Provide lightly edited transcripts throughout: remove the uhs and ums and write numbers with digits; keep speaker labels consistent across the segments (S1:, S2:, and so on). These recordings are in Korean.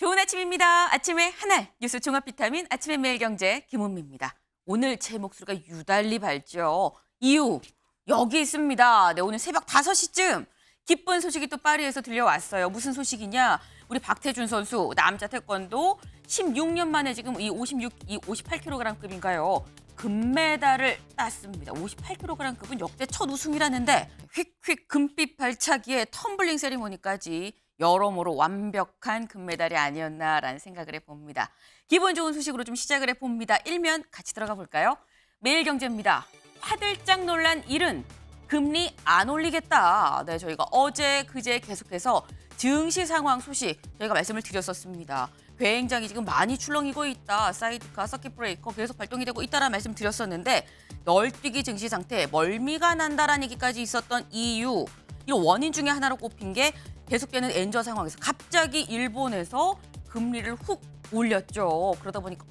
S1: 좋은 아침입니다. 아침에 하나 뉴스 종합 비타민 아침의 매일경제 김은미입니다. 오늘 제 목소리가 유달리 밝죠. 이유 여기 있습니다. 네, 오늘 새벽 5시쯤 기쁜 소식이 또 파리에서 들려왔어요. 무슨 소식이냐? 우리 박태준 선수 남자 태권도 16년 만에 지금 이 58kg급인가요? 금메달을 땄습니다. 58kg급은 역대 첫 우승이라는데 휙휙 금빛 발차기에 텀블링 세리머니까지 여러모로 완벽한 금메달이 아니었나라는 생각을 해봅니다. 기분 좋은 소식으로 좀 시작을 해봅니다. 일면 같이 들어가 볼까요? 매일경제입니다. 화들짝 놀란 일은 금리 안 올리겠다. 네, 저희가 어제 그제 계속해서 증시 상황 소식 저희가 말씀을 드렸었습니다. 굉장히 지금 많이 출렁이고 있다. 사이드카, 서킷 브레이커 계속 발동이 되고 있다라는 말씀 드렸었는데 널뛰기 증시 상태, 멀미가 난다라는 얘기까지 있었던 이유, 이 원인 중에 하나로 꼽힌 게 계속되는 엔저 상황에서 갑자기 일본에서 금리를 훅 올렸죠. 그러다 보니까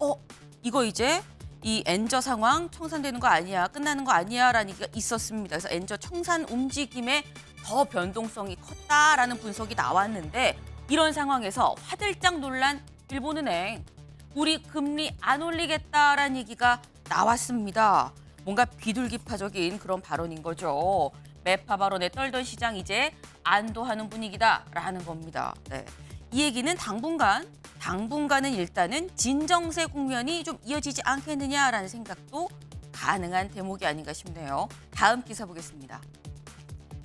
S1: 이거 이제 이 엔저 상황 청산되는 거 아니야, 끝나는 거 아니야 라는 얘기가 있었습니다. 그래서 엔저 청산 움직임에 더 변동성이 컸다라는 분석이 나왔는데 이런 상황에서 화들짝 놀란 일본은행, 우리 금리 안 올리겠다라는 얘기가 나왔습니다. 뭔가 비둘기파적인 그런 발언인 거죠. 매파 발언에 떨던 시장 이제 안도하는 분위기다라는 겁니다. 네. 이 얘기는 당분간은 일단은 진정세 국면이 좀 이어지지 않겠느냐라는 생각도 가능한 대목이 아닌가 싶네요. 다음 기사 보겠습니다.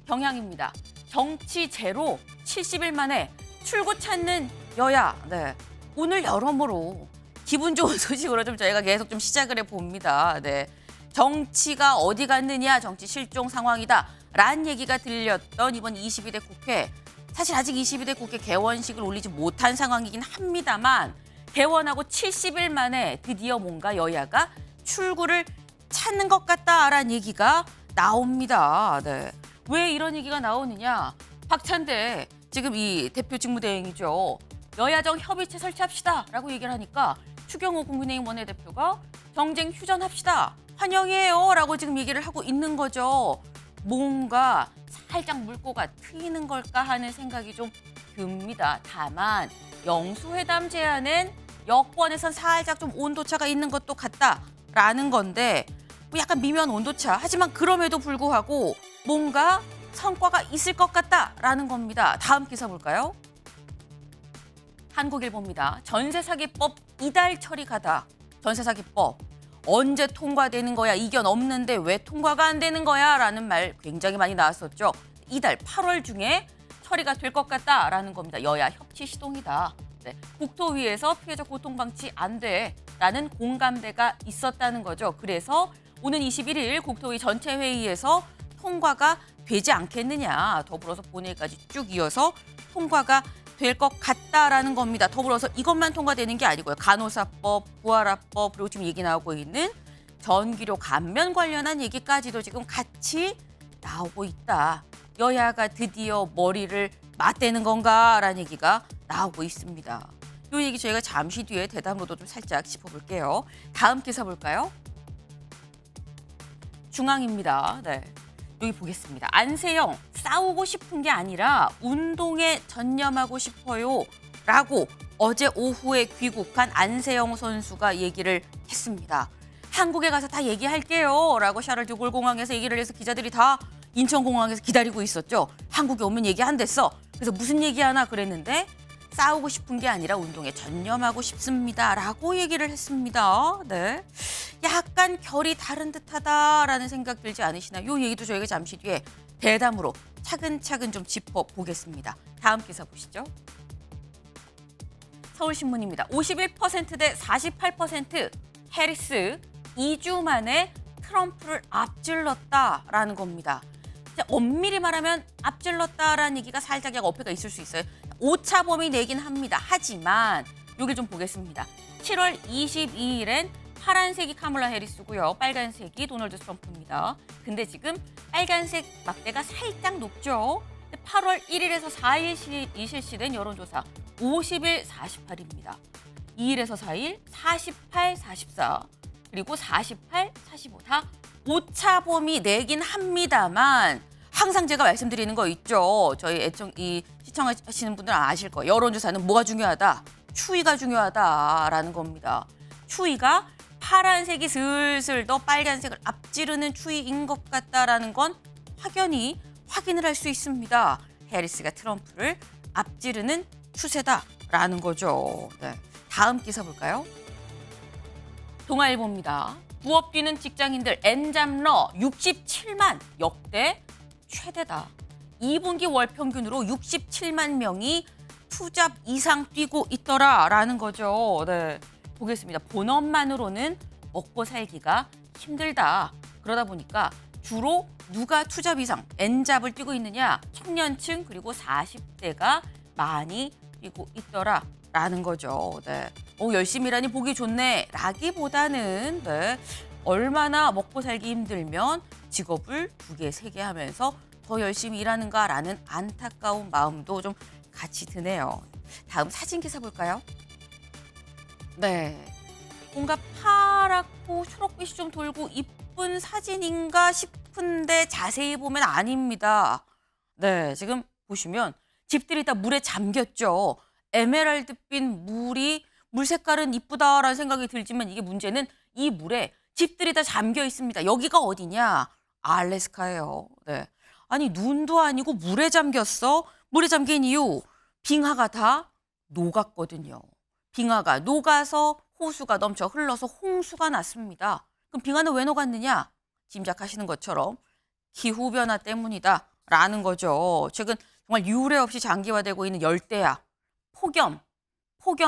S1: 경향입니다. 정치 제로 70일 만에 출구 찾는 여야. 네. 오늘 여러모로 기분 좋은 소식으로 좀 저희가 계속 좀 시작을 해봅니다. 네. 정치가 어디 갔느냐, 정치 실종 상황이다 라는 얘기가 들렸던 이번 22대 국회. 사실 아직 22대 국회 개원식을 올리지 못한 상황이긴 합니다만 개원하고 70일 만에 드디어 뭔가 여야가 출구를 찾는 것 같다라는 얘기가 나옵니다. 네. 왜 이런 얘기가 나오느냐? 박찬대 지금 이 대표 직무대행이죠. 여야정 협의체 설치합시다라고 얘기를 하니까 추경호 국민의힘 원내대표가 정쟁 휴전합시다. 환영해요 라고 지금 얘기를 하고 있는 거죠. 뭔가 살짝 물꼬가 트이는 걸까 하는 생각이 좀 듭니다. 다만 영수회담 제안은 여권에선 살짝 좀 온도차가 있는 것도 같다라는 건데 뭐 약간 미묘한 온도차. 하지만 그럼에도 불구하고 뭔가 성과가 있을 것 같다라는 겁니다. 다음 기사 볼까요? 한국일보입니다. 전세사기법 이달 처리 가다. 전세사기법. 언제 통과되는 거야? 이견 없는데 왜 통과가 안 되는 거야? 라는 말 굉장히 많이 나왔었죠. 이달 8월 중에 처리가 될 것 같다라는 겁니다. 여야 협치 시동이다. 네, 국토위에서 피해자 고통방치 안 돼라는 공감대가 있었다는 거죠. 그래서 오는 21일 국토위 전체 회의에서 통과가 되지 않겠느냐. 더불어서 본회의까지 쭉 이어서 통과가 될 것 같다라는 겁니다. 더불어서 이것만 통과되는 게 아니고요. 간호사법, 부활화법, 그리고 지금 얘기 나오고 있는 전기료 감면 관련한 얘기까지도 지금 같이 나오고 있다. 여야가 드디어 머리를 맞대는 건가라는 얘기가 나오고 있습니다. 이 얘기 저희가 잠시 뒤에 대담으로도 좀 살짝 짚어볼게요. 다음 기사 볼까요? 중앙입니다. 네. 여기 보겠습니다. 안세영, 싸우고 싶은 게 아니라 운동에 전념하고 싶어요 라고 어제 오후에 귀국한 안세영 선수가 얘기를 했습니다. 한국에 가서 다 얘기할게요 라고 샤를드골 공항에서 얘기를 해서 기자들이 다 인천공항에서 기다리고 있었죠. 한국에 오면 얘기한댔어. 그래서 무슨 얘기하나 그랬는데 싸우고 싶은 게 아니라 운동에 전념하고 싶습니다 라고 얘기를 했습니다. 네. 약간 결이 다른 듯하다라는 생각 들지 않으시나요? 이 얘기도 저희가 잠시 뒤에 대담으로 차근차근 좀 짚어보겠습니다. 다음 기사 보시죠. 서울신문입니다. 51%대 48% 해리스 2주 만에 트럼프를 앞질렀다라는 겁니다. 엄밀히 말하면 앞질렀다라는 얘기가 살짝 약간 어폐가 있을 수 있어요. 오차 범위 내긴 합니다. 하지만 여길 좀 보겠습니다. 7월 22일엔 파란색이 카멀라 해리스고요. 빨간색이 도널드 트럼프입니다. 근데 지금 빨간색 막대가 살짝 높죠. 8월 1일에서 4일 실시된 여론조사 50일 48입니다. 2일에서 4일 48, 44 그리고 48, 45 다 오차 범위 내긴 합니다만 항상 제가 말씀드리는 거 있죠. 저희 시청하시는 분들은 아실 거예요. 여론조사는 뭐가 중요하다? 추위가 중요하다라는 겁니다. 추위가 파란색이 슬슬 더 빨간색을 앞지르는 추위인 것 같다라는 건 확연히 확인을 할 수 있습니다. 해리스가 트럼프를 앞지르는 추세다라는 거죠. 네. 다음 기사 볼까요? 동아일보입니다. 부업 뛰는 직장인들 엔잡러 67만 역대 최대다. 2분기 월 평균으로 67만 명이 투잡 이상 뛰고 있더라라는 거죠. 네, 보겠습니다. 본업만으로는 먹고 살기가 힘들다. 그러다 보니까 주로 누가 투잡 이상, 엔잡을 뛰고 있느냐? 청년층 그리고 40대가 많이 뛰고 있더라라는 거죠. 네. 열심히 일하니 보기 좋네 라기보다는 네, 얼마나 먹고 살기 힘들면 직업을 2개, 3개 하면서 더 열심히 일하는가라는 안타까운 마음도 좀 같이 드네요. 다음 사진 기사 볼까요? 네, 뭔가 파랗고 초록빛이 좀 돌고 이쁜 사진인가 싶은데 자세히 보면 아닙니다. 네, 지금 보시면 집들이 다 물에 잠겼죠. 에메랄드빛 물 색깔은 이쁘다라는 생각이 들지만 이게 문제는 이 물에 집들이 다 잠겨 있습니다. 여기가 어디냐? 알래스카예요. 네. 아니 눈도 아니고 물에 잠겼어? 물에 잠긴 이유 빙하가 다 녹았거든요. 빙하가 녹아서 호수가 넘쳐 흘러서 홍수가 났습니다. 그럼 빙하는 왜 녹았느냐? 짐작하시는 것처럼 기후변화 때문이다라는 거죠. 최근 정말 유례 없이 장기화되고 있는 열대야, 폭염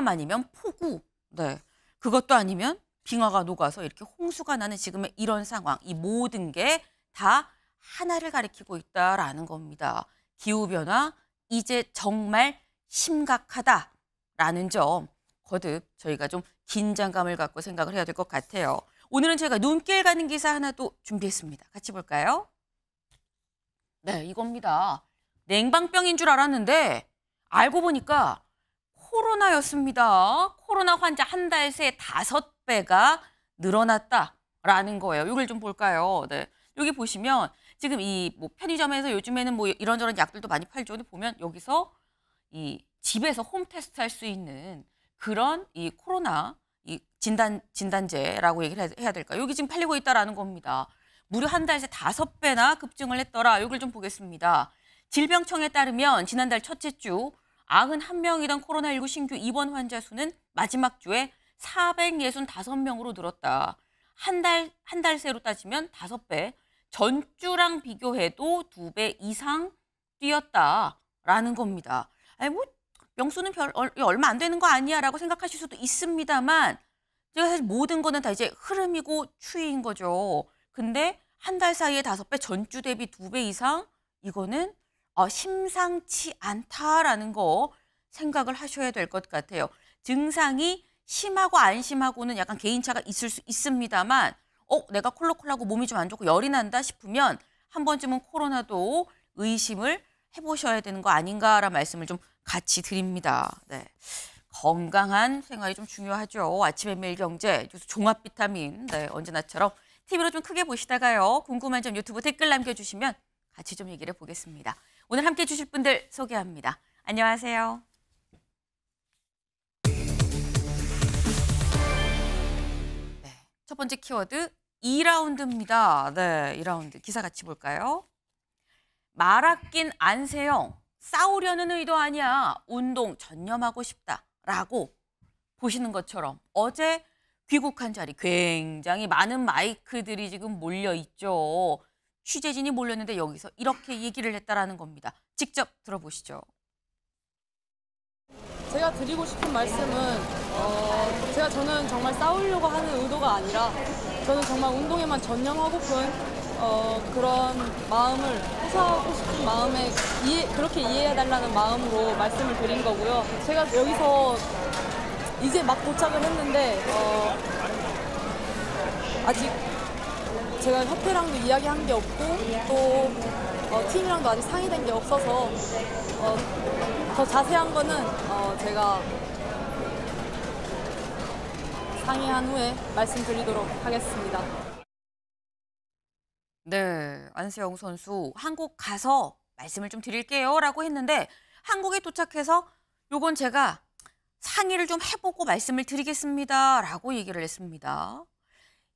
S1: 아니면 폭우. 네, 그것도 아니면 빙하가 녹아서 이렇게 홍수가 나는 지금의 이런 상황. 이 모든 게 다 하나를 가리키고 있다라는 겁니다. 기후변화 이제 정말 심각하다라는 점 거듭 저희가 좀 긴장감을 갖고 생각을 해야 될 것 같아요. 오늘은 제가 눈길 가는 기사 하나 또 준비했습니다. 같이 볼까요? 네, 이겁니다. 냉방병인 줄 알았는데 알고 보니까 코로나였습니다. 코로나 환자 한 달 새 5배가 늘어났다라는 거예요. 이걸 좀 볼까요? 네, 여기 보시면 지금 이 뭐 편의점에서 요즘에는 뭐 이런저런 약들도 많이 팔죠. 근데 보면 여기서 이 집에서 홈 테스트 할 수 있는 그런 이 코로나 이 진단제라고 얘기를 해야 될까요? 여기 지금 팔리고 있다라는 겁니다. 무려 한 달 새 5배나 급증을 했더라. 이걸 좀 보겠습니다. 질병청에 따르면 지난달 첫째 주 91명이던 코로나19 신규 입원 환자 수는 마지막 주에 465명으로 늘었다. 한 달 새로 따지면 5배, 전주랑 비교해도 2배 이상 뛰었다라는 겁니다. 아니 뭐 명수는 얼마 안 되는 거 아니야 라고 생각하실 수도 있습니다만 제가 사실 모든 거는 다 이제 흐름이고 추이인 거죠. 근데 한 달 사이에 5배, 전주 대비 2배 이상 이거는 심상치 않다라는 거 생각을 하셔야 될 것 같아요. 증상이 심하고 안 심하고는 약간 개인차가 있을 수 있습니다만 내가 콜록콜하고 몸이 좀 안 좋고 열이 난다 싶으면 한 번쯤은 코로나도 의심을 해보셔야 되는 거 아닌가라는 말씀을 좀 같이 드립니다. 네. 건강한 생활이 좀 중요하죠. 아침에 매일 경제, 종합 비타민. 네, 언제나처럼 TV로 좀 크게 보시다가요. 궁금한 점 유튜브 댓글 남겨주시면 같이 좀 얘기를 해보겠습니다. 오늘 함께해 주실 분들 소개합니다. 안녕하세요. 네, 첫 번째 키워드 2라운드입니다. 네, 2라운드 기사 같이 볼까요? 말아낀 안세영, 싸우려는 의도 아니야. 운동 전념하고 싶다라고 보시는 것처럼 어제 귀국한 자리 굉장히 많은 마이크들이 지금 몰려 있죠. 취재진이 몰렸는데 여기서 이렇게 얘기를 했다라는 겁니다. 직접 들어보시죠.
S2: 제가 드리고 싶은 말씀은 저는 정말 싸우려고 하는 의도가 아니라 저는 정말 운동에만 전념하고픈 그런 마음을 호소하고 싶은 마음에 그렇게 이해해달라는 마음으로 말씀을 드린 거고요. 제가 여기서 이제 막 도착을 했는데 아직 제가 협회랑도 이야기한 게 없고 또 팀이랑도 아직 상의된 게 없어서 더 자세한 거는 제가 상의한 후에 말씀드리도록 하겠습니다.
S1: 네, 안세영 선수 한국 가서 말씀을 좀 드릴게요 라고 했는데 한국에 도착해서 요건 제가 상의를 좀 해보고 말씀을 드리겠습니다라고 얘기를 했습니다.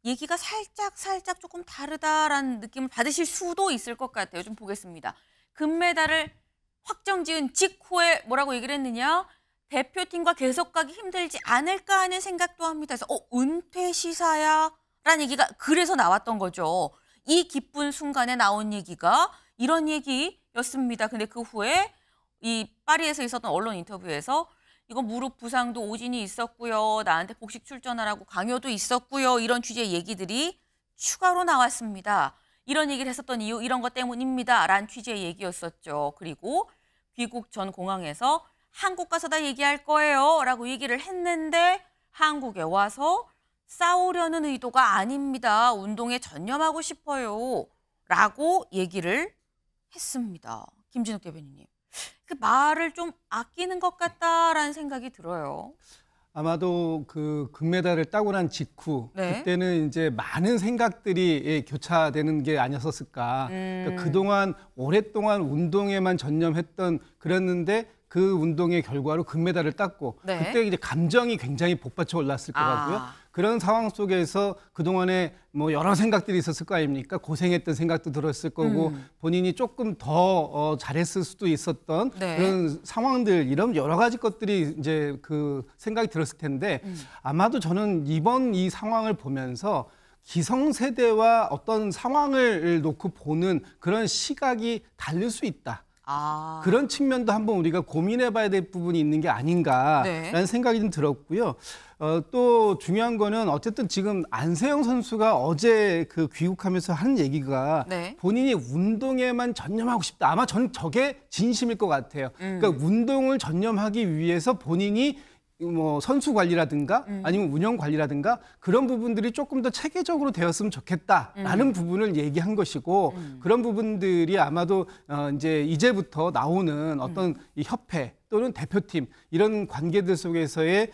S1: 얘기가 살짝 조금 다르다라는 느낌을 받으실 수도 있을 것 같아요. 좀 보겠습니다. 금메달을 확정지은 직후에 뭐라고 얘기를 했느냐? 대표팀과 계속 가기 힘들지 않을까 하는 생각도 합니다. 그래서 은퇴 시사야? 라는 얘기가 그래서 나왔던 거죠. 이 기쁜 순간에 나온 얘기가 이런 얘기였습니다. 근데 그 후에 이 파리에서 있었던 언론 인터뷰에서 이거 무릎 부상도 오진이 있었고요. 나한테 복식 출전하라고 강요도 있었고요. 이런 취지의 얘기들이 추가로 나왔습니다. 이런 얘기를 했었던 이유 이런 것 때문입니다. 라는 취지의 얘기였었죠. 그리고 귀국 전 공항에서 한국 가서 다 얘기할 거예요. 라고 얘기를 했는데 한국에 와서 싸우려는 의도가 아닙니다. 운동에 전념하고 싶어요. 라고 얘기를 했습니다. 김진욱 대변인님. 그 말을 좀 아끼는 것 같다라는 생각이 들어요.
S3: 아마도 그 금메달을 따고 난 직후
S1: 네.
S3: 그때는 이제 많은 생각들이 교차되는 게 아니었을까. 그러니까 그동안 오랫동안 운동에만 전념했던 그랬는데 그 운동의 결과로 금메달을 땄고
S1: 네.
S3: 그때 이제 감정이 굉장히 복받쳐 올랐을 것 같고요. 그런 상황 속에서 그동안에 뭐 여러 생각들이 있었을 거 아닙니까? 고생했던 생각도 들었을 거고 본인이 조금 더 잘했을 수도 있었던
S1: 네.
S3: 그런 상황들 이런 여러 가지 것들이 이제 그 생각이 들었을 텐데 아마도 저는 이번 이 상황을 보면서 기성세대와 어떤 상황을 놓고 보는 그런 시각이 다를 수 있다. 그런 측면도 한번 우리가 고민해봐야 될 부분이 있는 게 아닌가라는
S1: 네.
S3: 생각이 좀 들었고요. 또 중요한 거는 어쨌든 지금 안세영 선수가 어제 그 귀국하면서 하는 얘기가
S1: 네.
S3: 본인이 운동에만 전념하고 싶다. 아마 저는 저게 진심일 것 같아요. 그러니까 운동을 전념하기 위해서 본인이 뭐 선수 관리라든가 아니면 운영 관리라든가 그런 부분들이 조금 더 체계적으로 되었으면 좋겠다라는 부분을 얘기한 것이고 그런 부분들이 아마도 이제 이제부터 나오는 어떤 이 협회 또는 대표팀 이런 관계들 속에서의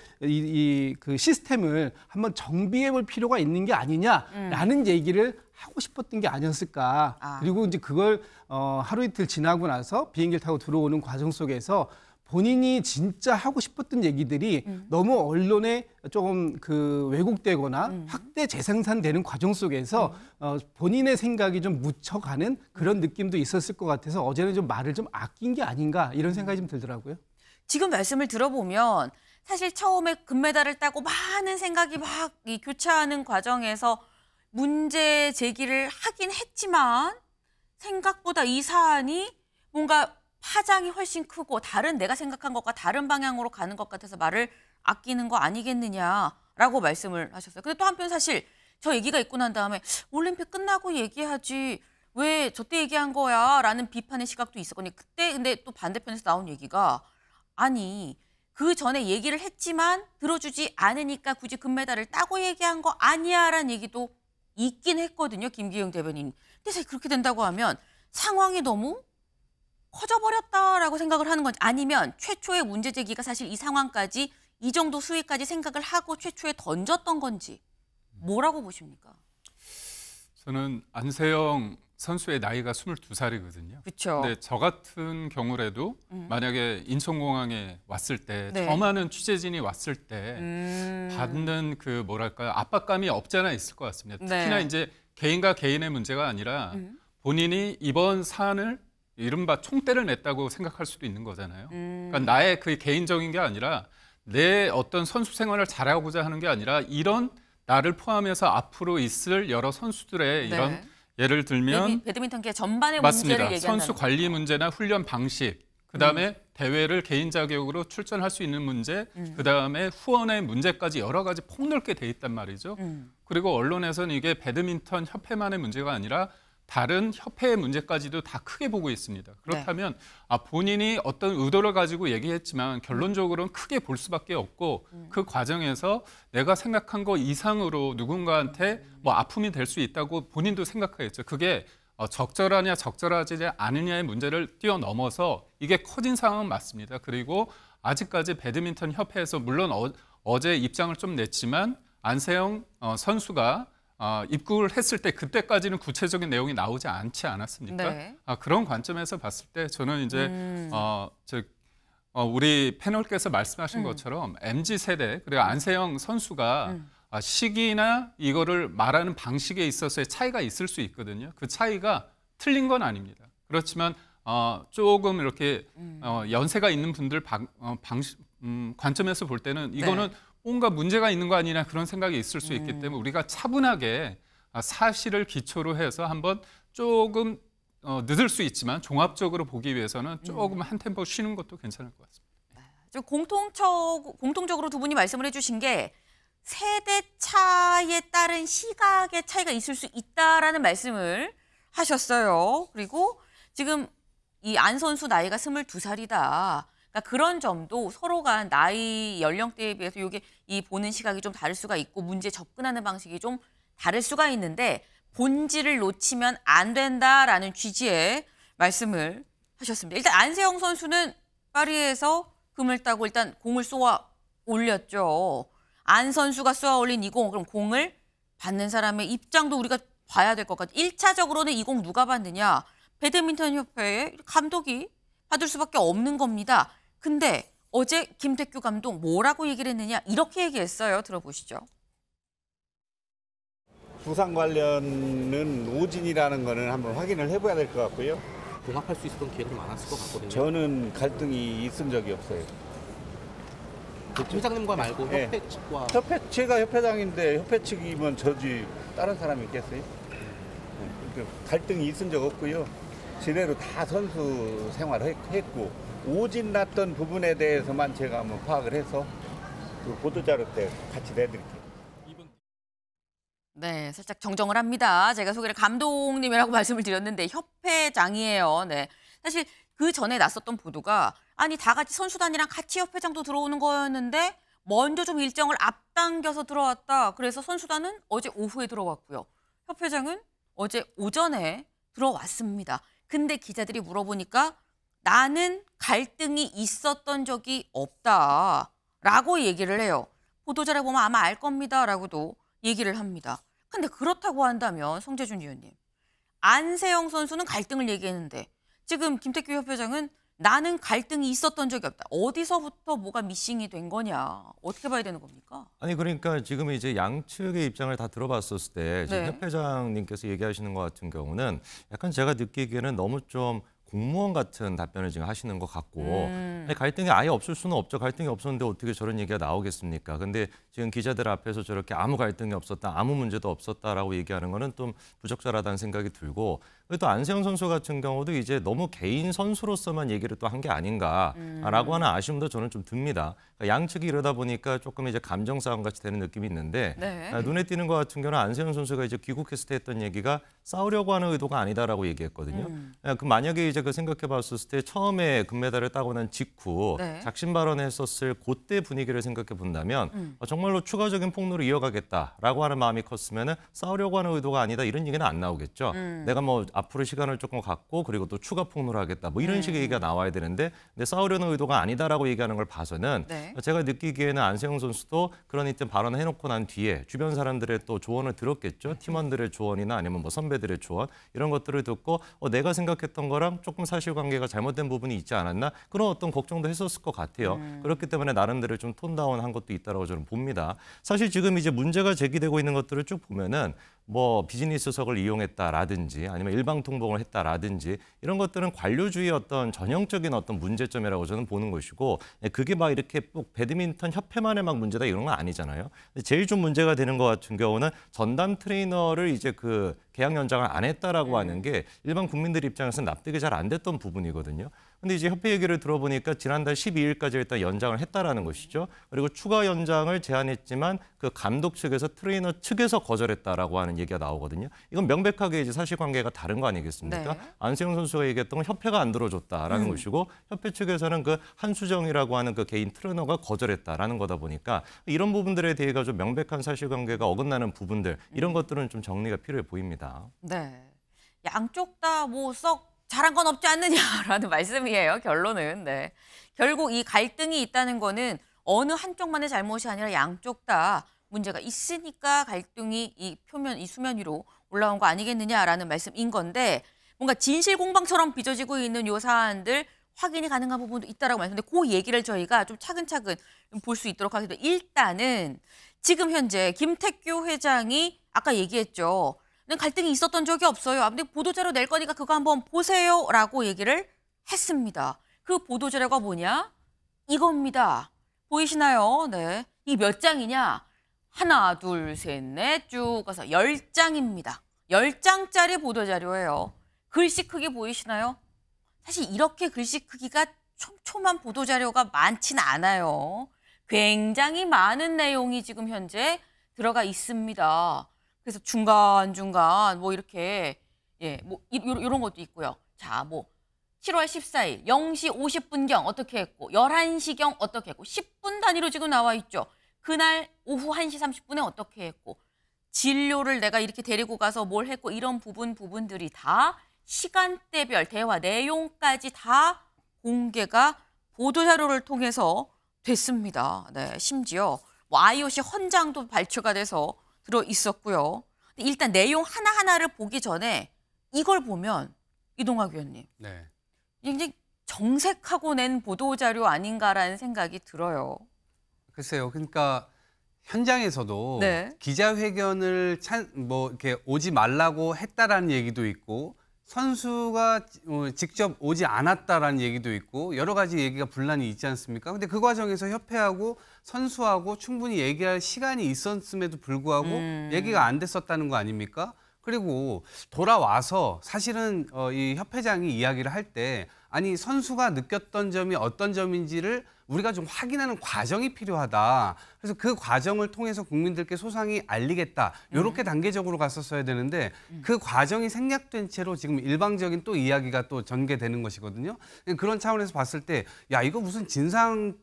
S3: 그 시스템을 한번 정비해 볼 필요가 있는 게 아니냐라는 얘기를 하고 싶었던 게 아니었을까. 그리고 이제 그걸 하루 이틀 지나고 나서 비행기를 타고 들어오는 과정 속에서 본인이 진짜 하고 싶었던 얘기들이 너무 언론에 조금 그 왜곡되거나 확대 재생산되는 과정 속에서 본인의 생각이 좀 묻혀가는 그런 느낌도 있었을 것 같아서 어제는 좀 말을 좀 아낀 게 아닌가 이런 생각이 좀 들더라고요.
S1: 지금 말씀을 들어보면 사실 처음에 금메달을 따고 많은 생각이 막 교차하는 과정에서 문제 제기를 하긴 했지만 생각보다 이 사안이 뭔가 파장이 훨씬 크고 다른 내가 생각한 것과 다른 방향으로 가는 것 같아서 말을 아끼는 거 아니겠느냐라고 말씀을 하셨어요. 근데 또 한편 사실 저 얘기가 있고 난 다음에 올림픽 끝나고 얘기하지 왜 저때 얘기한 거야 라는 비판의 시각도 있었거든요. 그때 근데 또 반대편에서 나온 얘기가 아니 그 전에 얘기를 했지만 들어주지 않으니까 굳이 금메달을 따고 얘기한 거 아니야 라는 얘기도 있긴 했거든요. 김기영 대변인. 근데 사실 그렇게 된다고 하면 상황이 너무 커져버렸다라고 생각을 하는 건지 아니면 최초의 문제 제기가 사실 이 상황까지 이 정도 수위까지 생각을 하고 최초에 던졌던 건지 뭐라고 보십니까?
S4: 저는 안세영 선수의 나이가 22살이거든요.
S1: 그렇죠.
S4: 근데 저 같은 경우라도 만약에 인천공항에 왔을 때
S1: 네.
S4: 더 많은 취재진이 왔을 때 받는 그 뭐랄까요 압박감이 없지 않아 있을 것 같습니다. 특히나
S1: 네.
S4: 이제 개인과 개인의 문제가 아니라 본인이 이번 사안을 이른바 총대를 냈다고 생각할 수도 있는 거잖아요. 그러니까 나의 그 개인적인 게 아니라 내 어떤 선수 생활을 잘하고자 하는 게 아니라 이런 나를 포함해서 앞으로 있을 여러 선수들의
S1: 네.
S4: 이런 예를 들면
S1: 배드민턴계 전반의
S4: 맞습니다.
S1: 문제를 얘기한다는
S4: 선수 관리 문제나 훈련 방식, 그다음에 대회를 개인 자격으로 출전할 수 있는 문제, 그다음에 후원의 문제까지 여러 가지 폭넓게 돼 있단 말이죠. 그리고 언론에서는 이게 배드민턴 협회만의 문제가 아니라 다른 협회의 문제까지도 다 크게 보고 있습니다. 그렇다면 본인이 어떤 의도를 가지고 얘기했지만 결론적으로는 크게 볼 수밖에 없고 그 과정에서 내가 생각한 거 이상으로 누군가한테 뭐 아픔이 될 수 있다고 본인도 생각하겠죠. 그게 적절하냐 적절하지 않느냐의 문제를 뛰어넘어서 이게 커진 상황은 맞습니다. 그리고 아직까지 배드민턴 협회에서 물론 어제 입장을 좀 냈지만 안세영 선수가 입국을 했을 때 그때까지는 구체적인 내용이 나오지 않지 않았습니까?
S1: 네.
S4: 그런 관점에서 봤을 때 저는 이제 우리 패널께서 말씀하신 것처럼 MZ 세대 그리고 안세영 선수가 시기나 이거를 말하는 방식에 있어서의 차이가 있을 수 있거든요. 그 차이가 틀린 건 아닙니다. 그렇지만 조금 이렇게 연세가 있는 분들 관점에서 볼 때는 이거는
S1: 네.
S4: 뭔가 문제가 있는 거 아니냐 그런 생각이 있을 수 있기 때문에 우리가 차분하게 사실을 기초로 해서 한번 조금 늦을 수 있지만 종합적으로 보기 위해서는 조금 한 템포 쉬는 것도 괜찮을 것 같습니다.
S1: 좀 공통적으로 두 분이 말씀을 해주신 게 세대 차에 따른 시각의 차이가 있을 수 있다라는 말씀을 하셨어요. 그리고 지금 이 안 선수 나이가 22살이다. 그러니까 그런 점도 서로가 나이 연령대에 비해서 이게 이 보는 시각이 좀 다를 수가 있고 문제 접근하는 방식이 좀 다를 수가 있는데 본질을 놓치면 안 된다라는 취지의 말씀을 하셨습니다. 일단 안세영 선수는 파리에서 금을 따고 일단 공을 쏘아 올렸죠. 안 선수가 쏘아 올린 이 공, 그럼 공을 받는 사람의 입장도 우리가 봐야 될 것 같아요. 1차적으로는 이 공 누가 받느냐? 배드민턴 협회의 감독이 받을 수밖에 없는 겁니다. 근데 어제 김태규 감독 뭐라고 얘기를 했느냐? 이렇게 얘기했어요. 들어보시죠.
S5: 부상 관련은 오진이라는 거는 한번 확인을 해봐야 될 것 같고요.
S6: 봉합할 수 있었던 기회도 많았을 것 같거든요.
S5: 저는 갈등이 있은 적이 없어요.
S6: 회장님과 말고
S5: 네.
S6: 협회 측과
S5: 제가 협회장인데 협회 측이면 저지 다른 사람이 있겠어요? 네. 그러니까 갈등이 있은 적 없고요. 제대로 다 선수 생활을 했고 오진 났던 부분에 대해서만 제가 한번 파악을 해서 그 보도자료 때 같이 내드릴게요.
S1: 네, 살짝 정정을 합니다. 제가 소개를 감독님이라고 말씀을 드렸는데 협회장이에요. 네, 사실 그 전에 났었던 보도가 아니 다 같이 선수단이랑 같이 협회장도 들어오는 거였는데 먼저 좀 일정을 앞당겨서 들어왔다. 그래서 선수단은 어제 오후에 들어왔고요. 협회장은 어제 오전에 들어왔습니다. 근데 기자들이 물어보니까 나는 갈등이 있었던 적이 없다라고 얘기를 해요. 보도자료 보면 아마 알 겁니다라고도 얘기를 합니다. 근데 그렇다고 한다면 성재준 위원님, 안세영 선수는 갈등을 얘기했는데 지금 김태규 협회장은 나는 갈등이 있었던 적이 없다. 어디서부터 뭐가 미싱이 된 거냐. 어떻게 봐야 되는 겁니까?
S7: 아니 그러니까 지금 이제 양측의 입장을 다 들어봤었을 때 지금
S1: 네.
S7: 협회장님께서 얘기하시는 것 같은 경우는 약간 제가 느끼기에는 너무 좀 공무원 같은 답변을 지금 하시는 것 같고 아니, 갈등이 아예 없을 수는 없죠. 갈등이 없었는데 어떻게 저런 얘기가 나오겠습니까? 근데 지금 기자들 앞에서 저렇게 아무 갈등이 없었다, 아무 문제도 없었다라고 얘기하는 거는 좀 부적절하다는 생각이 들고 그리고 또 안세영 선수 같은 경우도 이제 너무 개인 선수로서만 얘기를 또 한 게 아닌가라고 하는 아쉬움도 저는 좀 듭니다. 그러니까 양측이 이러다 보니까 조금 이제 감정 싸움 같이 되는 느낌이 있는데
S1: 네.
S7: 눈에 띄는 것 같은 경우는 안세영 선수가 이제 귀국했을 때 했던 얘기가 싸우려고 하는 의도가 아니다라고 얘기했거든요. 그 만약에 이제 그 생각해봤을 때 처음에 금메달을 따고 난 직후
S1: 네.
S7: 작심 발언했었을 그때 분위기를 생각해 본다면 정말로 추가적인 폭로를 이어가겠다라고 하는 마음이 컸으면은 싸우려고 하는 의도가 아니다 이런 얘기는 안 나오겠죠. 내가 뭐 앞으로 시간을 조금 갖고 그리고 또 추가 폭로를 하겠다 뭐 이런 식의 얘기가 나와야 되는데 근데 싸우려는 의도가 아니다라고 얘기하는 걸 봐서는
S1: 네.
S7: 제가 느끼기에는 안세영 선수도 그런 이때 발언을 해놓고 난 뒤에 주변 사람들의 또 조언을 들었겠죠. 팀원들의 조언이나 아니면 뭐 선배들의 조언 이런 것들을 듣고 내가 생각했던 거랑 조금 사실관계가 잘못된 부분이 있지 않았나 그런 어떤 걱정도 했었을 것 같아요. 그렇기 때문에 나름대로 좀 톤다운한 것도 있다라고 저는 봅니다. 사실 지금 이제 문제가 제기되고 있는 것들을 쭉 보면은 뭐 비즈니스석을 이용했다라든지 아니면 일방통봉을 했다라든지 이런 것들은 관료주의 어떤 전형적인 어떤 문제점이라고 저는 보는 것이고 그게 막 이렇게 꼭 배드민턴 협회만의 막 문제다 이런 건 아니잖아요. 제일 좀 문제가 되는 것 같은 경우는 전담 트레이너를 이제 그 계약 연장을 안 했다라고 하는 게 일반 국민들 입장에서는 납득이 잘 안 됐던 부분이거든요. 근데 이제 협회 얘기를 들어보니까 지난달 12일까지 일단 연장을 했다라는 것이죠. 그리고 추가 연장을 제안했지만 그 감독 측에서 트레이너 측에서 거절했다라고 하는 얘기가 나오거든요. 이건 명백하게 이제 사실관계가 다른 거 아니겠습니까?
S1: 네.
S7: 안세영 선수가 얘기했던 건 협회가 안 들어줬다라는 것이고 협회 측에서는 그 한수정이라고 하는 그 개인 트레이너가 거절했다라는 거다 보니까 이런 부분들에 대해 좀 명백한 사실관계가 어긋나는 부분들 이런 것들은 좀 정리가 필요해 보입니다.
S1: 네. 양쪽 다 뭐 썩 잘한 건 없지 않느냐라는 말씀이에요. 결론은. 네. 결국 이 갈등이 있다는 거는 어느 한쪽만의 잘못이 아니라 양쪽 다 문제가 있으니까 갈등이 이 표면, 이 수면 위로 올라온 거 아니겠느냐라는 말씀인 건데 뭔가 진실 공방처럼 빚어지고 있는 요 사안들 확인이 가능한 부분도 있다라고 말했는데 그 얘기를 저희가 좀 차근차근 볼 수 있도록 하겠습니다. 일단은 지금 현재 김택규 회장이 아까 얘기했죠. 갈등이 있었던 적이 없어요. 근데 보도자료 낼 거니까 그거 한번 보세요라고 얘기를 했습니다. 그 보도자료가 뭐냐? 이겁니다. 보이시나요? 네. 이게 몇 장이냐? 하나, 둘, 셋, 넷 쭉 가서 10장입니다. 10장짜리 보도자료예요. 글씨 크기 보이시나요? 사실 이렇게 글씨 크기가 촘촘한 보도자료가 많지는 않아요. 굉장히 많은 내용이 지금 현재 들어가 있습니다. 그래서 중간중간 뭐 이렇게 이런 것도 있고요. 자, 뭐 7월 14일 0시 50분경 어떻게 했고 11시경 어떻게 했고 10분 단위로 지금 나와 있죠. 그날 오후 1시 30분에 어떻게 했고 진료를 내가 이렇게 데리고 가서 뭘 했고 이런 부분들이 다 시간대별 대화 내용까지 다 공개가 보도자료를 통해서 됐습니다. 네, 심지어 뭐 IOC 헌장도 발표가 돼서 들어 있었고요. 일단 내용 하나하나를 보기 전에 이걸 보면 이동학 위원님.
S8: 네.
S1: 굉장히 정색하고 낸 보도자료 아닌가라는 생각이 들어요.
S8: 글쎄요. 그러니까 현장에서도
S1: 네.
S8: 기자회견을 뭐 이렇게 오지 말라고 했다라는 얘기도 있고 선수가 직접 오지 않았다라는 얘기도 있고 여러 가지 얘기가 분란이 있지 않습니까? 근데 그 과정에서 협회하고 선수하고 충분히 얘기할 시간이 있었음에도 불구하고 얘기가 안 됐었다는 거 아닙니까? 그리고 돌아와서 사실은 이 협회장이 이야기를 할 때 아니 선수가 느꼈던 점이 어떤 점인지를 우리가 좀 확인하는 과정이 필요하다. 그래서 그 과정을 통해서 국민들께 소상히 알리겠다. 이렇게 단계적으로 갔었어야 되는데 그 과정이 생략된 채로 지금 일방적인 또 이야기가 또 전개되는 것이거든요. 그런 차원에서 봤을 때 야 이거 무슨 진상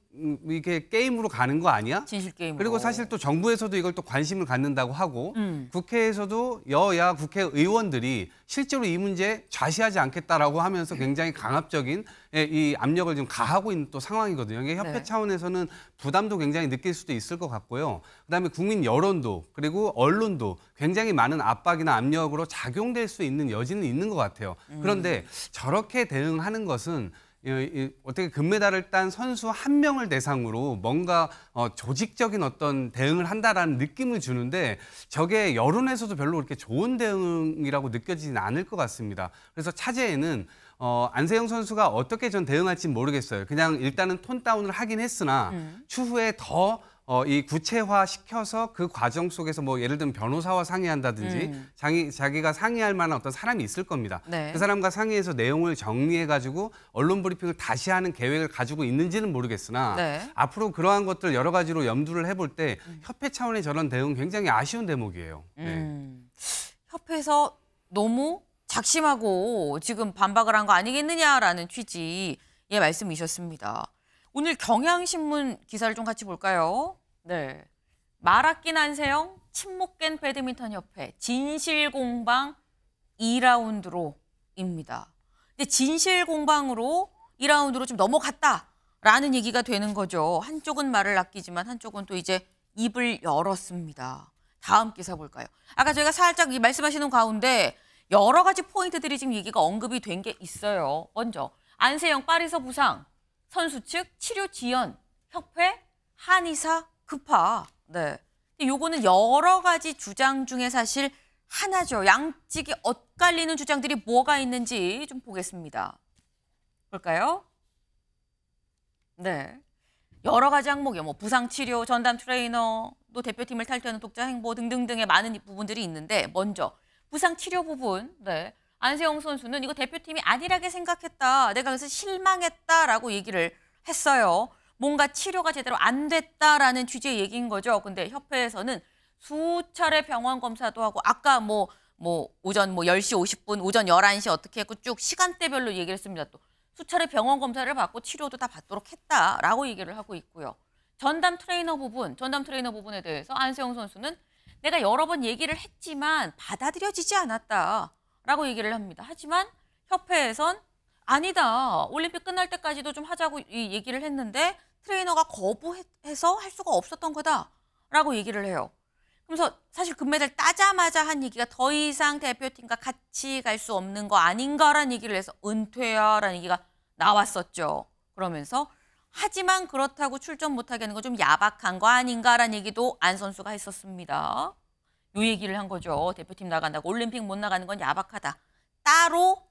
S8: 이게 게임으로 가는 거 아니야?
S1: 진실 게임으로.
S8: 그리고 사실 또 정부에서도 이걸 또 관심을 갖는다고 하고 국회에서도 여야 국회의원들이 실제로 이 문제에 좌시하지 않겠다라고 하면서 굉장히 강압적인 이 압력을 지금 가하고 있는 또 상황이거든요. 이게 협회
S1: 네.
S8: 차원에서는 부담도 굉장히 느낄 수도 있을 것 같고요. 그다음에 국민 여론도 그리고 언론도 굉장히 많은 압박이나 압력으로 작용될 수 있는 여지는 있는 것 같아요. 그런데 저렇게 대응하는 것은 어떻게 금메달을 딴 선수 한 명을 대상으로 뭔가 조직적인 어떤 대응을 한다라는 느낌을 주는데 저게 여론에서도 별로 그렇게 좋은 대응이라고 느껴지지는 않을 것 같습니다. 그래서 차제에는 안세영 선수가 어떻게 전 대응할지 모르겠어요. 그냥 일단은 톤 다운을 하긴 했으나 추후에 더 이 구체화 시켜서 그 과정 속에서 뭐 예를 들면 변호사와 상의한다든지 자기가 상의할 만한 어떤 사람이 있을 겁니다.
S1: 네.
S8: 그 사람과 상의해서 내용을 정리해가지고 언론 브리핑을 다시 하는 계획을 가지고 있는지는 모르겠으나
S1: 네.
S8: 앞으로 그러한 것들 여러 가지로 염두를 해볼 때 협회 차원의 저런 대응 굉장히 아쉬운 대목이에요. 네.
S1: 협회에서 너무 작심하고 지금 반박을 한 거 아니겠느냐라는 취지의 말씀이셨습니다. 오늘 경향신문 기사를 좀 같이 볼까요? 네. 말아낀 안세영, 침묵 깬 배드민턴 협회, 진실공방 2라운드로입니다. 근데 진실공방으로 2라운드로 좀 넘어갔다라는 얘기가 되는 거죠. 한쪽은 말을 아끼지만 한쪽은 또 이제 입을 열었습니다. 다음 기사 볼까요? 아까 저희가 살짝 이 말씀하시는 가운데 여러 가지 포인트들이 지금 얘기가 언급이 된 게 있어요. 먼저 안세영 파리서 부상, 선수 측 치료 지연, 협회 한의사 급파. 네. 요거는 여러 가지 주장 중에 사실 하나죠. 양측이 엇갈리는 주장들이 뭐가 있는지 좀 보겠습니다. 볼까요? 네. 여러 가지 항목이요. 뭐 부상 치료, 전담 트레이너, 또 대표팀을 탈퇴하는 독자 행보 등등등의 많은 부분들이 있는데 먼저 부상 치료 부분. 네. 안세영 선수는 이거 대표팀이 안일하게 생각했다. 내가 그래서 실망했다라고 얘기를 했어요. 뭔가 치료가 제대로 안 됐다라는 취지의 얘기인 거죠. 근데 협회에서는 수차례 병원 검사도 하고 아까 뭐 오전 10시 50분, 오전 11시 어떻게 했고 쭉 시간대별로 얘기를 했습니다. 또 수차례 병원 검사를 받고 치료도 다 받도록 했다라고 얘기를 하고 있고요. 전담 트레이너 부분에 대해서 안세영 선수는 내가 여러 번 얘기를 했지만 받아들여지지 않았다라고 얘기를 합니다. 하지만 협회에선 아니다. 올림픽 끝날 때까지도 좀 하자고 얘기를 했는데 트레이너가 거부해서 할 수가 없었던 거다라고 얘기를 해요. 그래서 사실 금메달 따자마자 한 얘기가 더 이상 대표팀과 같이 갈 수 없는 거 아닌가라는 얘기를 해서 은퇴야라는 얘기가 나왔었죠. 그러면서 하지만 그렇다고 출전 못하게 하는 건 좀 야박한 거 아닌가라는 얘기도 안 선수가 했었습니다. 요 얘기를 한 거죠. 대표팀 나간다고 올림픽 못 나가는 건 야박하다. 따로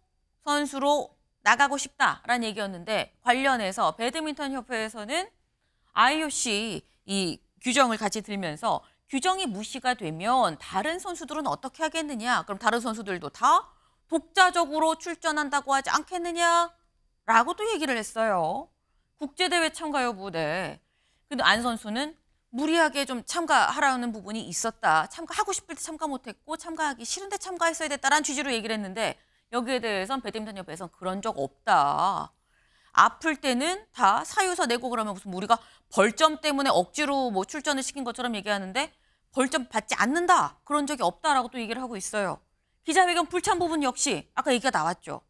S1: 선수로 나가고 싶다라는 얘기였는데 관련해서 배드민턴 협회에서는 IOC 이 규정을 같이 들면서 규정이 무시가 되면 다른 선수들은 어떻게 하겠느냐? 그럼 다른 선수들도 다 독자적으로 출전한다고 하지 않겠느냐? 라고 또 얘기를 했어요. 국제대회 참가 여부에. 근데 안 선수는 무리하게 좀 참가하라는 부분이 있었다. 참가하고 싶을 때 참가 못했고 참가하기 싫은데 참가했어야 됐다라는 취지로 얘기를 했는데 여기에 대해서는 배드민턴 협회에서는 그런 적 없다. 아플 때는 다 사유서 내고 그러면 무슨 우리가 벌점 때문에 억지로 뭐 출전을 시킨 것처럼 얘기하는데 벌점 받지 않는다. 그런 적이 없다라고 또 얘기를 하고 있어요. 기자회견 불참 부분 역시 아까 얘기가 나왔죠.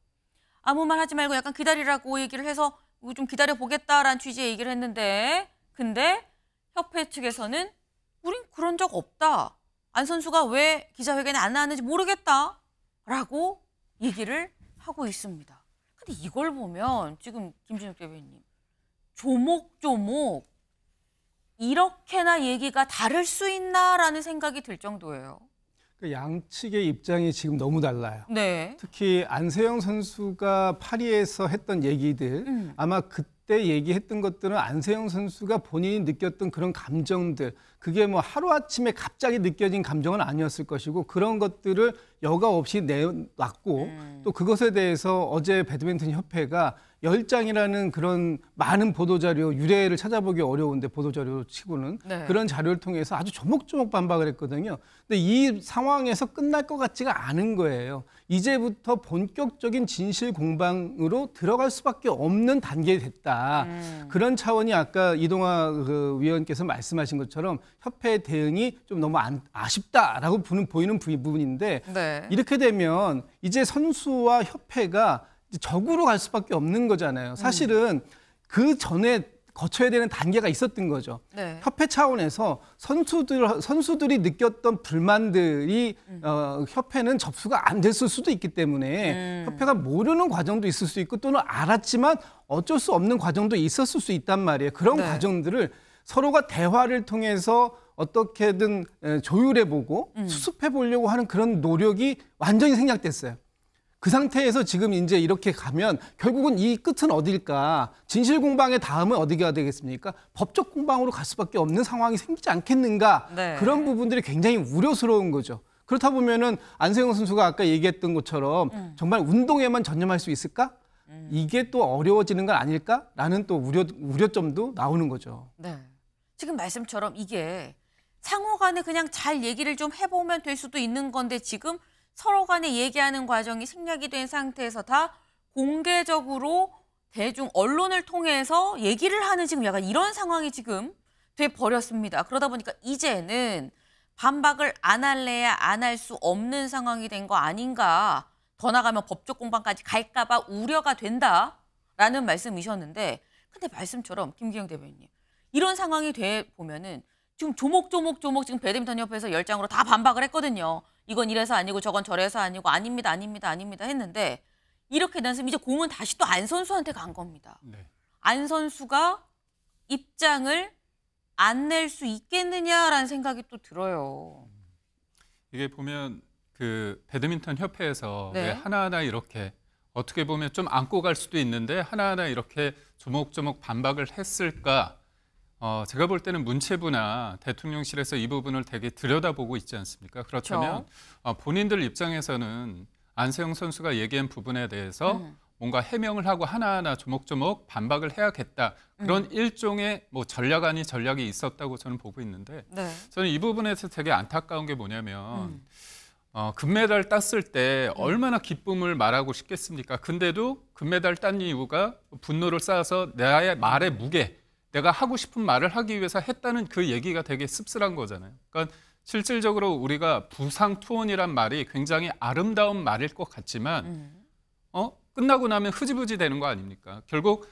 S1: 아무 말 하지 말고 약간 기다리라고 얘기를 해서 좀 기다려보겠다라는 취지의 얘기를 했는데 근데 협회 측에서는 우린 그런 적 없다. 안 선수가 왜 기자회견에 안 나왔는지 모르겠다라고 얘기를 하고 있습니다. 근데 이걸 보면 지금 김진욱 대변인 조목조목 이렇게나 얘기가 다를 수 있나라는 생각이 들 정도예요.
S3: 양측의 입장이 지금 너무 달라요.
S1: 네.
S3: 특히 안세영 선수가 파리에서 했던 얘기들 아마 그때 얘기했던 것들은 안세영 선수가 본인이 느꼈던 그런 감정들 그게 뭐 하루아침에 갑자기 느껴진 감정은 아니었을 것이고 그런 것들을 여과 없이 내놨고 또 그것에 대해서 어제 배드민턴 협회가 10장이라는 그런 많은 보도자료, 유래를 찾아보기 어려운데 보도자료 치고는
S1: 네.
S3: 그런 자료를 통해서 아주 조목조목 반박을 했거든요. 근데 이 상황에서 끝날 것 같지가 않은 거예요. 이제부터 본격적인 진실 공방으로 들어갈 수밖에 없는 단계에 됐다. 그런 차원이 아까 이동화 위원께서 말씀하신 것처럼 협회의 대응이 좀 너무 아쉽다라고 보이는 부분인데
S1: 네.
S3: 이렇게 되면 이제 선수와 협회가 적으로 갈 수밖에 없는 거잖아요. 사실은 그 전에 거쳐야 되는 단계가 있었던 거죠.
S1: 네.
S3: 협회 차원에서 선수들이 느꼈던 불만들이 협회는 접수가 안 됐을 수도 있기 때문에 협회가 모르는 과정도 있을 수 있고 또는 알았지만 어쩔 수 없는 과정도 있었을 수 있단 말이에요. 그런
S1: 네.
S3: 과정들을 서로가 대화를 통해서 어떻게든 조율해보고 수습해보려고 하는 그런 노력이 완전히 생략됐어요. 그 상태에서 지금 이제 이렇게 가면 결국은 이 끝은 어딜까? 진실 공방의 다음은 어디가 되겠습니까? 법적 공방으로 갈 수밖에 없는 상황이 생기지 않겠는가?
S1: 네.
S3: 그런 부분들이 굉장히 우려스러운 거죠. 그렇다 보면은 안세영 선수가 아까 얘기했던 것처럼 정말 운동에만 전념할 수 있을까? 이게 또 어려워지는 건 아닐까라는 또 우려점도 나오는 거죠.
S1: 네. 지금 말씀처럼 이게 상호 간에 그냥 잘 얘기를 좀 해보면 될 수도 있는 건데 지금 서로 간에 얘기하는 과정이 생략이 된 상태에서 다 공개적으로 대중 언론을 통해서 얘기를 하는 지금 약간 이런 상황이 지금 돼 버렸습니다. 그러다 보니까 이제는 반박을 안 할래야 안 할 수 없는 상황이 된 거 아닌가. 더 나가면 법적 공방까지 갈까 봐 우려가 된다라는 말씀이셨는데 근데 말씀처럼 김기영 대변인님 이런 상황이 돼 보면은 지금 조목조목 지금 배드민턴 협회에서 10장으로 다 반박을 했거든요. 이건 이래서 아니고 저건 저래서 아니고 아닙니다 했는데 이렇게 된 이제 공은 다시 또 안 선수한테 간 겁니다.
S4: 네.
S1: 안 선수가 입장을 안 낼 수 있겠느냐라는 생각이 또 들어요.
S4: 이게 보면 그 배드민턴 협회에서
S1: 네.
S4: 왜 하나하나 이렇게 어떻게 보면 좀 안고 갈 수도 있는데 하나하나 이렇게 조목조목 반박을 했을까? 제가 볼 때는 문체부나 대통령실에서 이 부분을 되게 들여다보고 있지 않습니까? 그렇다면 본인들 입장에서는 안세영 선수가 얘기한 부분에 대해서 뭔가 해명을 하고 하나하나 조목조목 반박을 해야겠다. 그런 일종의 뭐 전략 아닌 전략이 있었다고 저는 보고 있는데
S1: 네.
S4: 저는 이 부분에서 되게 안타까운 게 뭐냐면 금메달 땄을 때 얼마나 기쁨을 말하고 싶겠습니까? 근데도 금메달 딴 이유가 분노를 쌓아서 나의 말의 무게, 내가 하고 싶은 말을 하기 위해서 했다는 그 얘기가 되게 씁쓸한 거잖아요. 그러니까 실질적으로 우리가 부상투혼이란 말이 굉장히 아름다운 말일 것 같지만 끝나고 나면 흐지부지 되는 거 아닙니까? 결국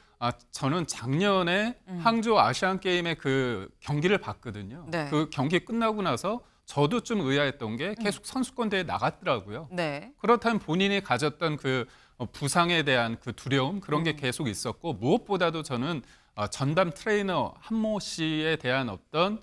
S4: 저는 작년에 항저우 아시안게임의 그 경기를 봤거든요.
S1: 네.
S4: 그 경기 끝나고 나서 저도 좀 의아했던 게 계속 선수권 대회에 나갔더라고요.
S1: 네.
S4: 그렇다면 본인이 가졌던 그 부상에 대한 그 두려움 그런 게 계속 있었고 무엇보다도 저는 전담 트레이너 한모 씨에 대한 어떤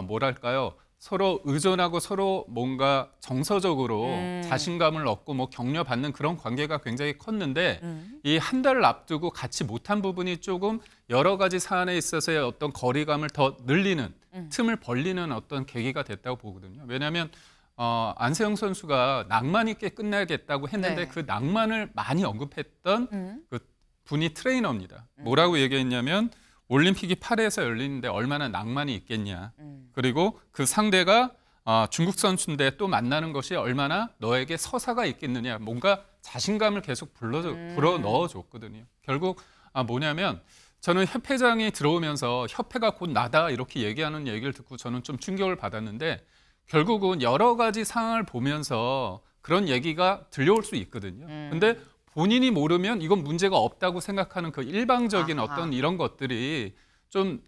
S4: 뭐랄까요? 서로 의존하고 서로 뭔가 정서적으로 자신감을 얻고 뭐 격려받는 그런 관계가 굉장히 컸는데 이 한 달을 앞두고 같이 못한 부분이 조금 여러 가지 사안에 있어서의 어떤 거리감을 더 늘리는 틈을 벌리는 어떤 계기가 됐다고 보거든요. 왜냐하면 안세영 선수가 낭만 있게 끝내겠다고 했는데
S1: 네.
S4: 그 낭만을 많이 언급했던 그 분이 트레이너입니다. 뭐라고 얘기했냐면 올림픽이 파리에서 열리는데 얼마나 낭만이 있겠냐. 그리고 그 상대가 중국 선수인데 또 만나는 것이 얼마나 너에게 서사가 있겠느냐. 뭔가 자신감을 계속 불어 넣어줬거든요. 결국 뭐냐면 저는 협회장이 들어오면서 협회가 곧 나다 이렇게 얘기하는 얘기를 듣고 저는 좀 충격을 받았는데 결국은 여러 가지 상황을 보면서 그런 얘기가 들려올 수 있거든요. 근데 본인이 모르면 이건 문제가 없다고 생각하는 그 일방적인 어떤 이런 것들이 좀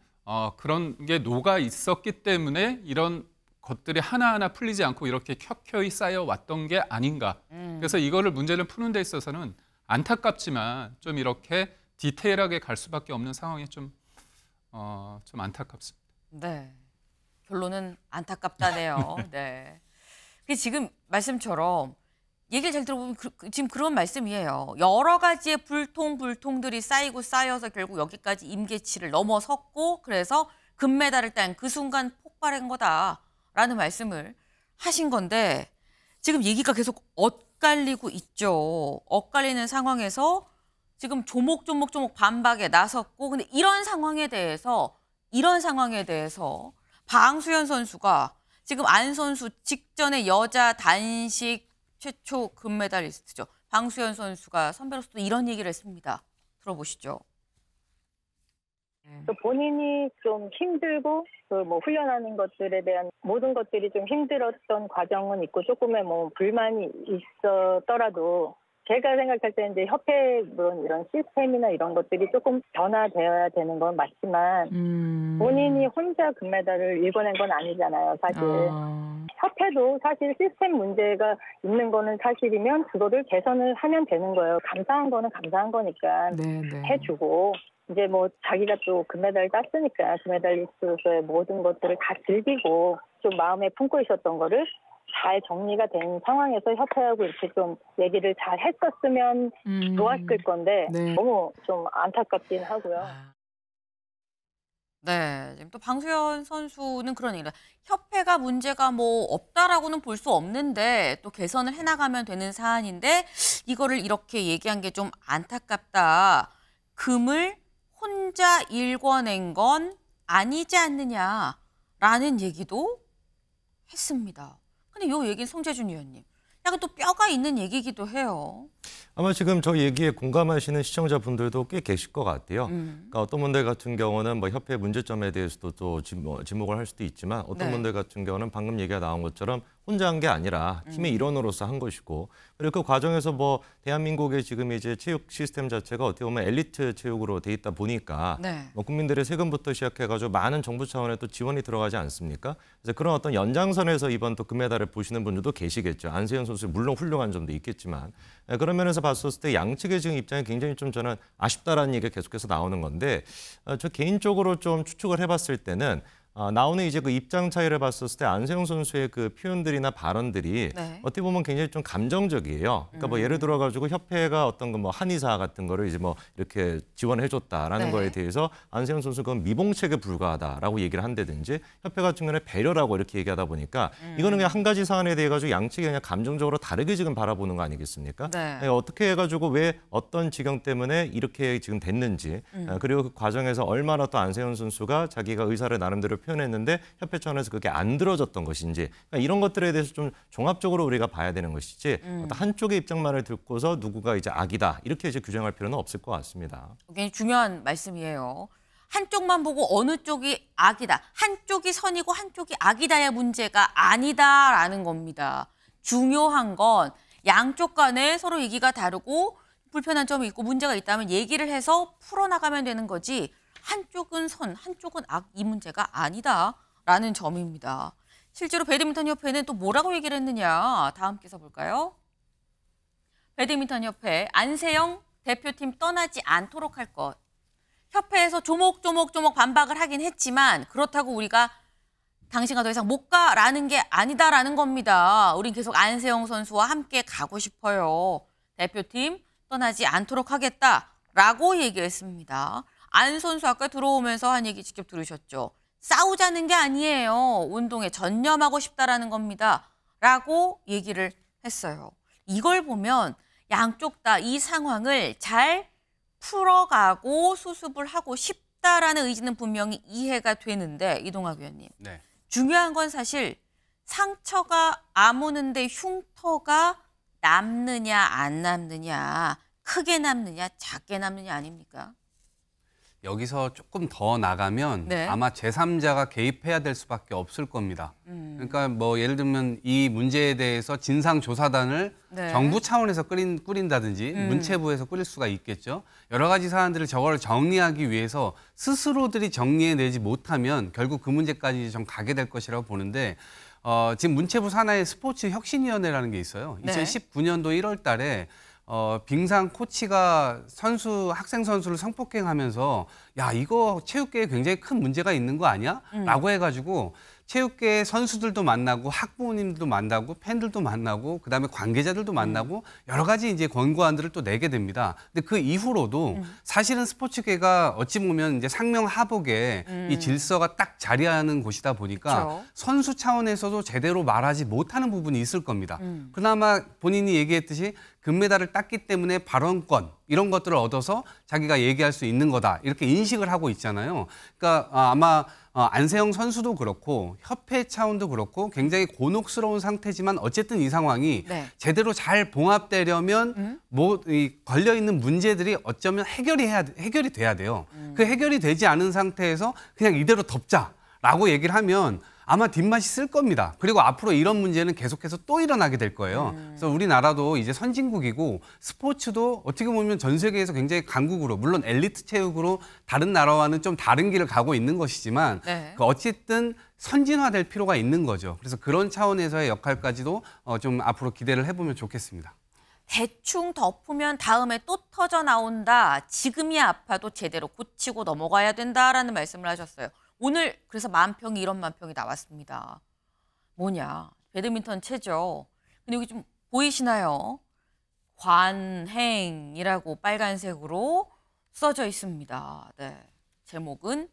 S4: 그런 게 녹아 있었기 때문에 이런 것들이 하나하나 풀리지 않고 이렇게 켜켜이 쌓여왔던 게 아닌가. 그래서 이거를 문제를 푸는 데 있어서는 안타깝지만 좀 이렇게 디테일하게 갈 수밖에 없는 상황이 좀 안타깝습니다.
S1: 네. 결론은 안타깝다네요. 네. 지금 말씀처럼 얘기를 잘 들어보면 지금 그런 말씀이에요. 여러 가지의 불통들이 쌓이고 쌓여서 결국 여기까지 임계치를 넘어섰고 그래서 금메달을 딴 그 순간 폭발한 거다라는 말씀을 하신 건데 지금 얘기가 계속 엇갈리고 있죠. 엇갈리는 상황에서 지금 조목조목 반박에 나섰고 근데 이런 상황에 대해서 방수현 선수가 지금 안 선수 직전에 여자 단식 최초 금메달리스트죠. 방수현 선수가 선배로서도 이런 얘기를 했습니다. 들어보시죠.
S9: 또 본인이 좀 힘들고 그 뭐 훈련하는 것들에 대한 모든 것들이 좀 힘들었던 과정은 있고 조금의 뭐 불만이 있었더라도 제가 생각할 때 이제 협회 물론 이런 시스템이나 이런 것들이 조금 변화되어야 되는 건 맞지만 본인이 혼자 금메달을 일궈낸 건 아니잖아요, 사실. 협회도 사실 시스템 문제가 있는 거는 사실이면 그거를 개선을 하면 되는 거예요. 감사한 거는 감사한 거니까 해주고 이제 뭐 자기가 또 금메달 땄으니까 금메달리스트로서의 모든 것들을 다 즐기고 좀 마음에 품고 있었던 거를 잘 정리가 된 상황에서 협회하고 이렇게 좀 얘기를 잘 했었으면 좋았을 건데 너무 좀 안타깝긴 하고요.
S1: 네, 지금 또 방수현 선수는 그런 얘기를 협회가 문제가 뭐 없다라고는 볼 수 없는데 또 개선을 해나가면 되는 사안인데 이거를 이렇게 얘기한 게 좀 안타깝다. 금을 혼자 일궈낸 건 아니지 않느냐라는 얘기도 했습니다. 근데 이 얘기는 송재준 위원님, 약간 또 뼈가 있는 얘기이기도 해요.
S7: 아마 지금 저 얘기에 공감하시는 시청자분들도 꽤 계실 것 같아요. 그러니까 어떤 분들 같은 경우는 뭐 협회 문제점에 대해서도 또 지목을 할 수도 있지만 어떤 분들 같은 경우는 방금 얘기가 나온 것처럼 혼자 한 게 아니라 팀의 일원으로서 한 것이고 그리고 그 과정에서 뭐 대한민국의 지금 이제 체육 시스템 자체가 어떻게 보면 엘리트 체육으로 돼 있다 보니까 뭐 국민들의 세금부터 시작해가지고 많은 정부 차원의 또 지원이 들어가지 않습니까? 그래서 그런 어떤 연장선에서 이번 또 금메달을 보시는 분들도 계시겠죠. 안세영 선수 물론 훌륭한 점도 있겠지만 그런 면에서 봤었을 때 양측의 지금 입장이 굉장히 좀 저는 아쉽다라는 얘기가 계속해서 나오는 건데 저 개인적으로 좀 추측을 해봤을 때는 나오는 이제 그 입장 차이를 봤었을 때 안세영 선수의 그 표현들이나 발언들이 어떻게 보면 굉장히 좀 감정적이에요. 그러니까 뭐 예를 들어가지고 협회가 어떤 거 뭐 한의사 같은 거를 이제 뭐 이렇게 지원해줬다라는 거에 대해서 안세영 선수가 그건 미봉책에 불과하다라고 얘기를 한다든지 협회 같은 경우는 배려라고 이렇게 얘기하다 보니까 이거는 그냥 한 가지 사안에 대해 가지고 양측이 그냥 감정적으로 다르게 지금 바라보는 거 아니겠습니까? 어떻게 해가지고 왜 어떤 지경 때문에 이렇게 지금 됐는지 그리고 그 과정에서 얼마나 또 안세영 선수가 자기가 의사를 나름대로 표현했는데 협회 차원에서 그게 안 들어졌던 것인지 그러니까 이런 것들에 대해서 좀 종합적으로 우리가 봐야 되는 것이지 어떤 한쪽의 입장만을 듣고서 누구가 이제 악이다 이렇게 이제 규정할 필요는 없을 것 같습니다.
S1: 굉장히 중요한 말씀이에요. 한쪽만 보고 어느 쪽이 악이다, 한쪽이 선이고 한쪽이 악이다의 문제가 아니다라는 겁니다. 중요한 건 양쪽 간에 서로 얘기가 다르고 불편한 점이 있고 문제가 있다면 얘기를 해서 풀어나가면 되는 거지 한쪽은 선, 한쪽은 악, 이 문제가 아니다라는 점입니다. 실제로 배드민턴 협회는 또 뭐라고 얘기를 했느냐 다음 기사 볼까요? 배드민턴 협회 안세영 대표팀 떠나지 않도록 할 것. 협회에서 조목조목 반박을 하긴 했지만 그렇다고 우리가 당신과 더 이상 못 가라는 게 아니다라는 겁니다. 우린 계속 안세영 선수와 함께 가고 싶어요. 대표팀 떠나지 않도록 하겠다라고 얘기했습니다. 안 선수 아까 들어오면서 한 얘기 직접 들으셨죠. 싸우자는 게 아니에요. 운동에 전념하고 싶다라는 겁니다. 라고 얘기를 했어요. 이걸 보면 양쪽 다 이 상황을 잘 풀어가고 수습을 하고 싶다라는 의지는 분명히 이해가 되는데 이동학 위원님.
S8: 네.
S1: 중요한 건 사실 상처가 아무는데 흉터가 남느냐 안 남느냐, 크게 남느냐 작게 남느냐 아닙니까?
S8: 여기서 조금 더 나가면
S1: 네.
S8: 아마 제3자가 개입해야 될 수밖에 없을 겁니다. 그러니까 뭐 예를 들면 이 문제에 대해서 진상조사단을
S1: 네.
S8: 정부 차원에서 꾸린다든지 문체부에서 꾸릴 수가 있겠죠. 여러 가지 사안들을 저걸 정리하기 위해서 스스로들이 정리해내지 못하면 결국 그 문제까지 좀 가게 될 것이라고 보는데 지금 문체부 산하에 스포츠 혁신위원회라는 게 있어요.
S1: 네.
S8: 2019년도 1월 달에 빙상 코치가 학생 선수를 성폭행하면서 야 이거 체육계에 굉장히 큰 문제가 있는 거 아니야? 라고 해가지고 체육계 선수들도 만나고 학부모님들도 만나고 팬들도 만나고 그다음에 관계자들도 만나고 여러 가지 이제 권고안들을 또 내게 됩니다. 근데 그 이후로도 사실은 스포츠계가 어찌 보면 이제 상명하복에 이 질서가 딱 자리하는 곳이다 보니까
S1: 그렇죠.
S8: 선수 차원에서도 제대로 말하지 못하는 부분이 있을 겁니다. 그나마 본인이 얘기했듯이 금메달을 땄기 때문에 발언권 이런 것들을 얻어서 자기가 얘기할 수 있는 거다 이렇게 인식을 하고 있잖아요. 그러니까 아마 안세영 선수도 그렇고 협회 차원도 그렇고 굉장히 곤혹스러운 상태지만 어쨌든 이 상황이
S1: 네.
S8: 제대로 잘 봉합되려면 걸려 있는 문제들이 어쩌면 해결이 돼야 돼요. 그 해결이 되지 않은 상태에서 그냥 이대로 덮자라고 얘기를 하면 아마 뒷맛이 쓸 겁니다. 그리고 앞으로 이런 문제는 계속해서 또 일어나게 될 거예요. 그래서 우리나라도 이제 선진국이고 스포츠도 어떻게 보면 전 세계에서 굉장히 강국으로 물론 엘리트 체육으로 다른 나라와는 좀 다른 길을 가고 있는 것이지만
S1: 네.
S8: 어쨌든 선진화될 필요가 있는 거죠. 그래서 그런 차원에서의 역할까지도 좀 앞으로 기대를 해보면 좋겠습니다.
S1: 대충 덮으면 다음에 또 터져 나온다. 지금이 아파도 제대로 고치고 넘어가야 된다라는 말씀을 하셨어요. 오늘 그래서 만평이 이런 만평이 나왔습니다. 뭐냐? 배드민턴 채죠. 근데 여기 좀 보이시나요? 관행이라고 빨간색으로 써져 있습니다. 네. 제목은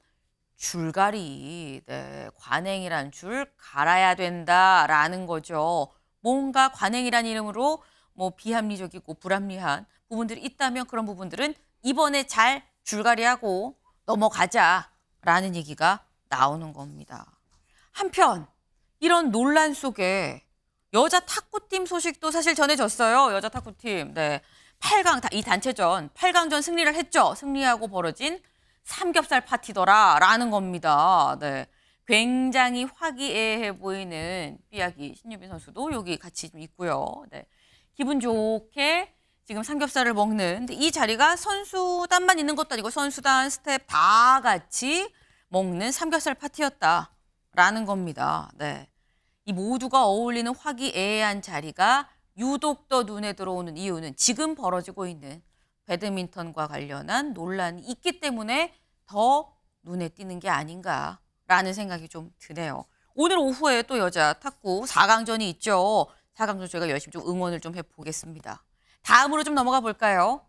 S1: 줄갈이. 네. 관행이란 줄 갈아야 된다라는 거죠. 뭔가 관행이란 이름으로 뭐 비합리적이고 불합리한 부분들이 있다면 그런 부분들은 이번에 잘 줄갈이하고 넘어가자라는 얘기가 나오는 겁니다. 한편 이런 논란 속에 여자 탁구팀 소식도 사실 전해졌어요. 여자 탁구팀. 네. 8강 이 단체전 8강전 승리를 했죠. 승리하고 벌어진 삼겹살 파티더라라는 겁니다. 네. 굉장히 화기애애해 보이는 삐약이 신유빈 선수도 여기 같이 좀 있고요. 네. 기분 좋게 지금 삼겹살을 먹는 근데 이 자리가 선수단만 있는 것도 아니고 선수단, 스텝 다 같이 먹는 삼겹살 파티였다라는 겁니다. 네. 이 모두가 어울리는 화기애애한 자리가 유독 더 눈에 들어오는 이유는 지금 벌어지고 있는 배드민턴과 관련한 논란이 있기 때문에 더 눈에 띄는 게 아닌가라는 생각이 좀 드네요. 오늘 오후에 또 여자 탁구 4강전이 있죠. 4강전 저희가 열심히 좀 응원을 좀 해보겠습니다. 다음으로 좀 넘어가 볼까요?